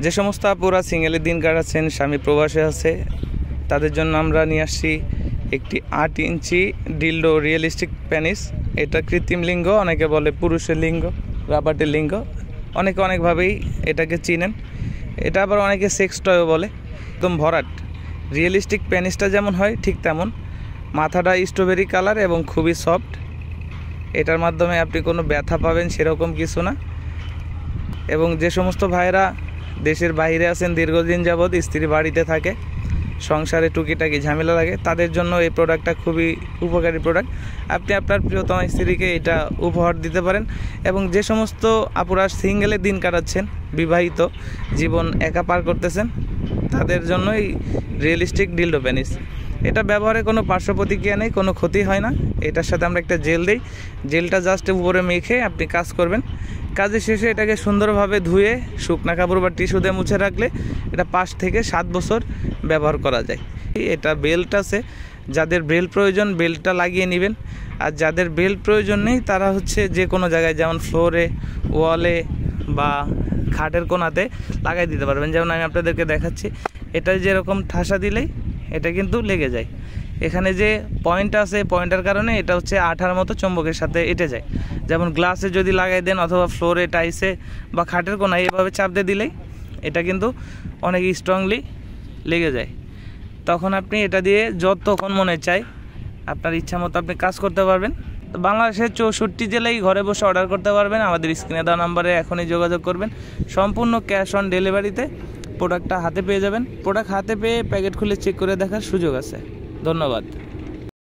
যে সমস্ত আপুরা সিঙ্গেলের দিন কাটাচ্ছেন, স্বামী প্রবাসে আছে, তাদের জন্য আমরা নিয়ে আসছি একটি 8 ইঞ্চি ডিলডো রিয়েলিস্টিক পেনিস। এটা কৃত্রিম লিঙ্গ, অনেকে বলে পুরুষের লিঙ্গ, রাবারের লিঙ্গ, অনেকে অনেকভাবেই এটাকে চিনেন। এটা আবার অনেকে সেক্স টয়ও বলে। একদম ভরাট রিয়েলিস্টিক পেনিসটা যেমন হয় ঠিক তেমন। মাথাটা স্ট্রবেরি কালার এবং খুবই সফট। এটার মাধ্যমে আপনি কোনো ব্যথা পাবেন সেরকম কিছু না। এবং যে সমস্ত ভাইরা দেশের বাইরে আছেন, দীর্ঘদিন যাবৎ স্ত্রী বাড়িতে থাকে, সংসারে টুকিটাকি ঝামেলা লাগে, তাদের জন্য এই প্রোডাক্টটা খুবই উপকারী প্রোডাক্ট। আপনি আপনার প্রিয়তম স্ত্রীকে এটা উপহার দিতে পারেন। এবং যে সমস্ত আপুরা সিঙ্গেলের দিন কাটাচ্ছেন, বিবাহিত জীবন একা পার করতেছেন, তাদের জন্য এই রিয়েলিস্টিক ডিলডো পেনিস। এটা ব্যবহারে কোনো পার্শ্ব প্রতিক্রিয়া নেই, কোনো ক্ষতি হয় না। এটার সাথে আমরা একটা জেল দিই, জেলটা জাস্ট উপরে মেখে আপনি কাজ করবেন। কাজের শেষে এটাকে সুন্দরভাবে ধুয়ে শুকনা কাপড় বা টিস্যু দিয়ে মুছে রাখলে এটা 5 থেকে 7 বছর ব্যবহার করা যায়। এটা বেল্ট আছে, যাদের বেল্ট প্রয়োজন বেল্টটা লাগিয়ে নেবেন। আর যাদের বেল্ট প্রয়োজন নেই তারা যে কোনো জায়গায়, যেমন ফ্লোরে, ওয়ালে বা খাটের কোণাতে লাগাই দিতে পারবেন। যেমন আমি আপনাদেরকে দেখাচ্ছি, এটা যেরকম ঠাসা দিলেই এটা কিন্তু লেগে যায়। এখানে যে পয়েন্ট আছে, পয়েন্টের কারণে এটা আঠার মতো চুম্বকের সাথে এঁটে যায়। যেমন গ্লাসে যদি লাগাই দেন অথবা ফ্লোরে, টাইসে বা খাটের কোণায় এভাবে চাপ দিয়ে দিলেই এটা কিন্তু অনেক স্ট্রংলি লেগে যায়। তখন আপনি এটা দিয়ে যতক্ষণ মনে চায় আপনার ইচ্ছা মতো আপনি কাজ করতে পারবেন। বাংলাদেশের 64 জেলায় ঘরে বসে অর্ডার করতে পারবেন। আমাদের স্ক্রিনে দেওয়া নাম্বারে এখনই যোগাযোগ করবেন। সম্পূর্ণ ক্যাশ অন ডেলিভারিতে প্রোডাক্টটা হাতে পেয়ে যাবেন। প্রোডাক্ট হাতে পেয়ে প্যাকেট খুলে চেক করে দেখার সুযোগ আছে। ধন্যবাদ।